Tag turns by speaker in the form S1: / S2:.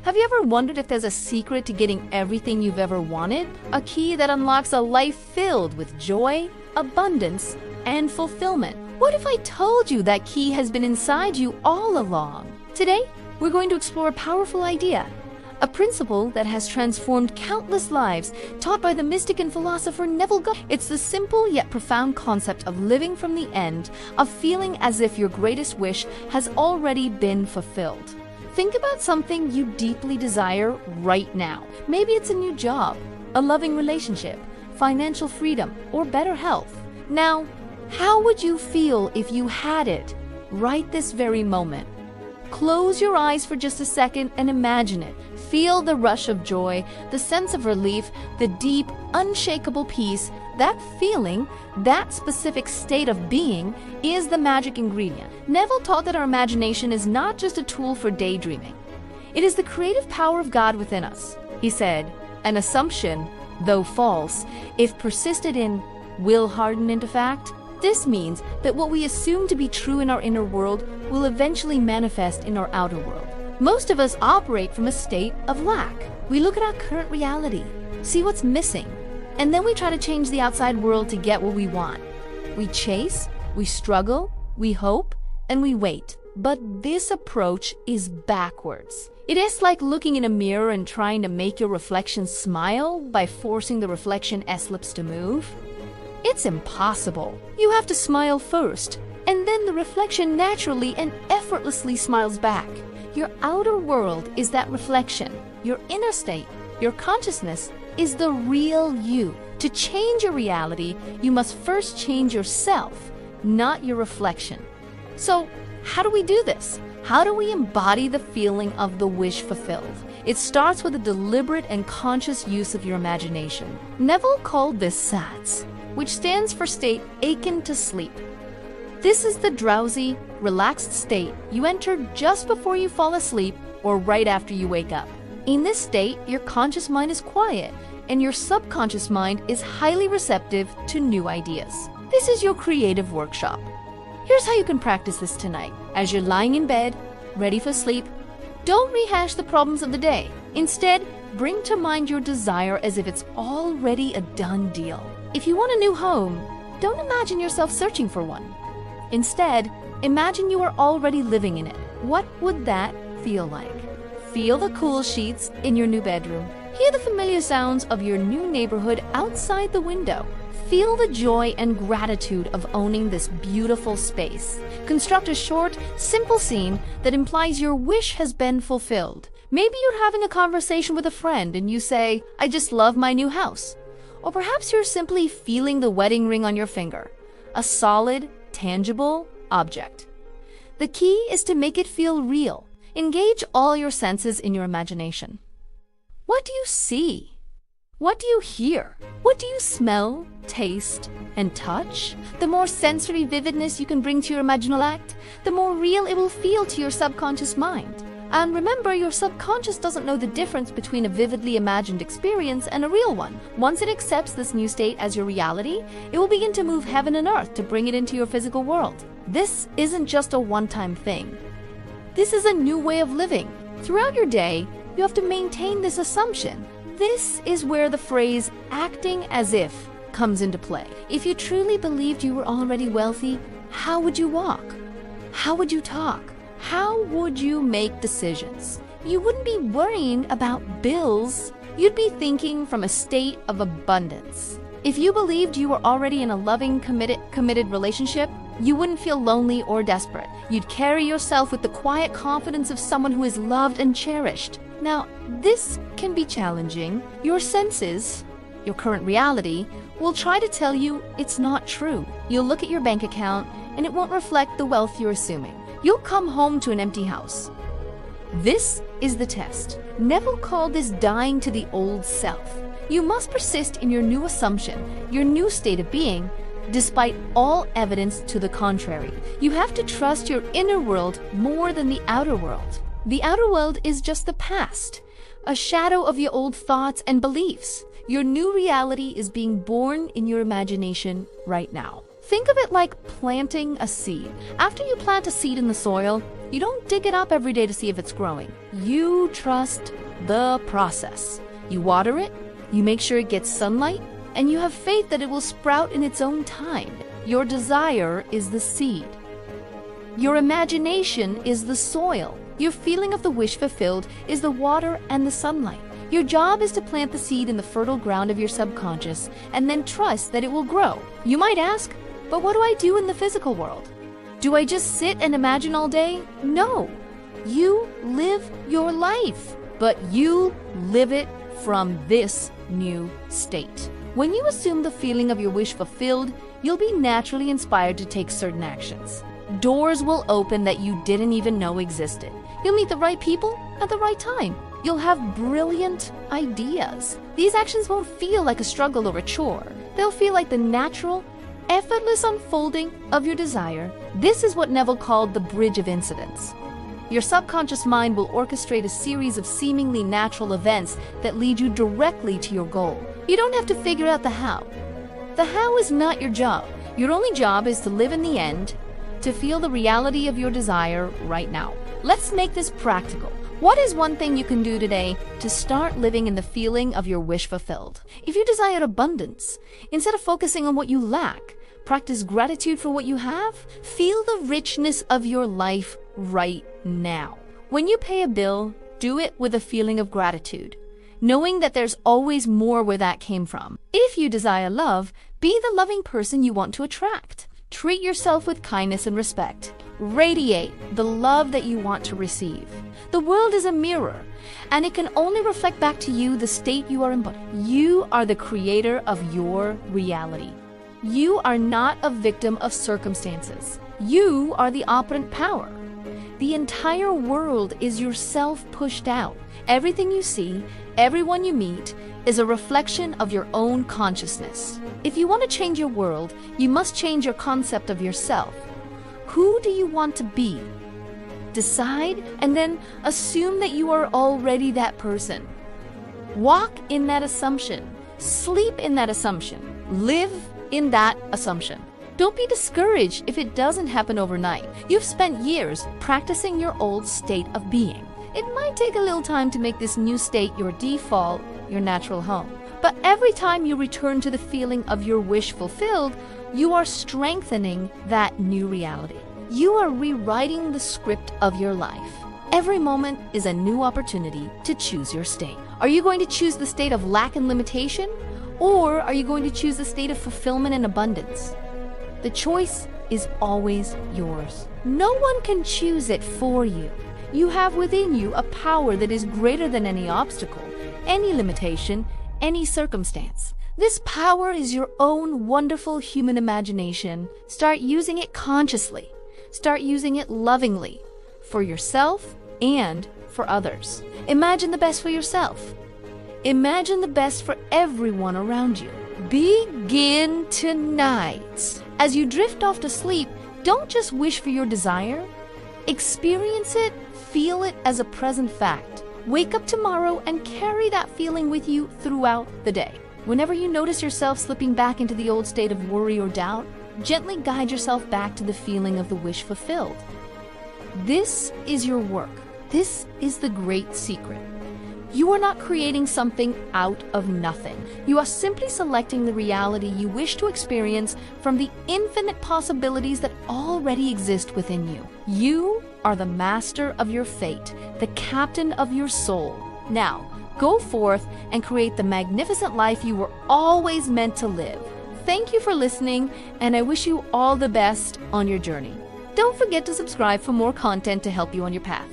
S1: Have you ever wondered if there's a secret to getting everything you've ever wanted? A key that unlocks a life filled with joy, abundance, and fulfillment. What if I told you that key has been inside you all along? Today, we're going to explore a powerful idea, a principle that has transformed countless lives, taught by the mystic and philosopher Neville Goddard. It's the simple yet profound concept of living from the end, of feeling as if your greatest wish has already been fulfilled. Think about something you deeply desire right now. Maybe it's a new job, a loving relationship, financial freedom, or better health. Now, how would you feel if you had it right this very moment? Close your eyes for just a second and imagine it. Feel the rush of joy, the sense of relief, the deep, unshakable peace. That feeling, that specific state of being, is the magic ingredient. Neville taught that our imagination is not just a tool for daydreaming. It is the creative power of God within us. He said, an assumption, though false, if persisted in, will harden into fact. This means that what we assume to be true in our inner world will eventually manifest in our outer world. Most of us operate from a state of lack. We look at our current reality, see what's missing, and then we try to change the outside world to get what we want. We chase, we struggle, we hope, and we wait. But this approach is backwards. It is like looking in a mirror and trying to make your reflection smile by forcing the reflection S-lips to move. It's impossible. You have to smile first, and then the reflection naturally and effortlessly smiles back. Your outer world is that reflection. Your inner state, your consciousness, is the real you. To change your reality, you must first change yourself, not your reflection. So, how do we do this? How do we embody the feeling of the wish fulfilled? It starts with a deliberate and conscious use of your imagination. Neville called this SATS, which stands for state akin to sleep. This is the drowsy, relaxed state you enter just before you fall asleep or right after you wake up. In this state, your conscious mind is quiet and your subconscious mind is highly receptive to new ideas. This is your creative workshop. Here's how you can practice this tonight. As you're lying in bed, ready for sleep, don't rehash the problems of the day. Instead, bring to mind your desire as if it's already a done deal. If you want a new home, don't imagine yourself searching for one. Instead, imagine you are already living in it. What would that feel like? Feel the cool sheets in your new bedroom. Hear the familiar sounds of your new neighborhood outside the window. Feel the joy and gratitude of owning this beautiful space. Construct a short, simple scene that implies your wish has been fulfilled. Maybe you're having a conversation with a friend and you say, "I just love my new house." Or perhaps you're simply feeling the wedding ring on your finger, a solid, tangible object. The key is to make it feel real. Engage all your senses in your imagination. What do you see? What do you hear? What do you smell, taste, and touch? The more sensory vividness you can bring to your imaginal act, the more real it will feel to your subconscious mind. And remember, your subconscious doesn't know the difference between a vividly imagined experience and a real one. Once it accepts this new state as your reality, it will begin to move heaven and earth to bring it into your physical world. This isn't just a one-time thing. This is a new way of living. Throughout your day, you have to maintain this assumption. This is where the phrase acting as if comes into play. If you truly believed you were already wealthy, how would you walk? How would you talk? How would you make decisions? You wouldn't be worrying about bills. You'd be thinking from a state of abundance. If you believed you were already in a loving, committed relationship, you wouldn't feel lonely or desperate. You'd carry yourself with the quiet confidence of someone who is loved and cherished. Now, this can be challenging. Your senses, your current reality, will try to tell you it's not true. You'll look at your bank account and it won't reflect the wealth you're assuming. You'll come home to an empty house. This is the test. Neville called this dying to the old self. You must persist in your new assumption, your new state of being, despite all evidence to the contrary. You have to trust your inner world more than the outer world. The outer world is just the past, a shadow of your old thoughts and beliefs. Your new reality is being born in your imagination right now. Think of it like planting a seed. After you plant a seed in the soil, you don't dig it up every day to see if it's growing. You trust the process. You water it, you make sure it gets sunlight, and you have faith that it will sprout in its own time. Your desire is the seed. Your imagination is the soil. Your feeling of the wish fulfilled is the water and the sunlight. Your job is to plant the seed in the fertile ground of your subconscious and then trust that it will grow. You might ask, but what do I do in the physical world? Do I just sit and imagine all day? No. You live your life, but you live it from this new state. When you assume the feeling of your wish fulfilled, you'll be naturally inspired to take certain actions. Doors will open that you didn't even know existed. You'll meet the right people at the right time. You'll have brilliant ideas. These actions won't feel like a struggle or a chore. They'll feel like the natural, effortless unfolding of your desire. This is what Neville called the bridge of incidents. Your subconscious mind will orchestrate a series of seemingly natural events that lead you directly to your goal. You don't have to figure out the how. The how is not your job. Your only job is to live in the end, to feel the reality of your desire right now. Let's make this practical. What is one thing you can do today to start living in the feeling of your wish fulfilled? If you desire abundance, instead of focusing on what you lack, practice gratitude for what you have. Feel the richness of your life right now. When you pay a bill, do it with a feeling of gratitude, knowing that there's always more where that came from. If you desire love, be the loving person you want to attract. Treat yourself with kindness and respect. Radiate the love that you want to receive. The world is a mirror, and it can only reflect back to you the state you are in. You are the creator of your reality. You are not a victim of circumstances. You are the operant power. The entire world is yourself pushed out. Everything you see, everyone you meet, is a reflection of your own consciousness. If you want to change your world, you must change your concept of yourself. Who do you want to be? Decide and then assume that you are already that person. Walk in that assumption. Sleep in that assumption. Live in that assumption. Don't be discouraged if it doesn't happen overnight. You've spent years practicing your old state of being. It might take a little time to make this new state your default, your natural home. But every time you return to the feeling of your wish fulfilled, you are strengthening that new reality. You are rewriting the script of your life. Every moment is a new opportunity to choose your state. Are you going to choose the state of lack and limitation? Or are you going to choose the state of fulfillment and abundance? The choice is always yours. No one can choose it for you. You have within you a power that is greater than any obstacle, any limitation, any circumstance. This power is your own wonderful human imagination. Start using it consciously. Start using it lovingly, for yourself and for others. Imagine the best for yourself. Imagine the best for everyone around you. Begin tonight. As you drift off to sleep, don't just wish for your desire. Experience it, feel it as a present fact. Wake up tomorrow and carry that feeling with you throughout the day. Whenever you notice yourself slipping back into the old state of worry or doubt, gently guide yourself back to the feeling of the wish fulfilled. This is your work. This is the great secret. You are not creating something out of nothing. You are simply selecting the reality you wish to experience from the infinite possibilities that already exist within you. You are the master of your fate, the captain of your soul. Now, go forth and create the magnificent life you were always meant to live. Thank you for listening, and I wish you all the best on your journey. Don't forget to subscribe for more content to help you on your path.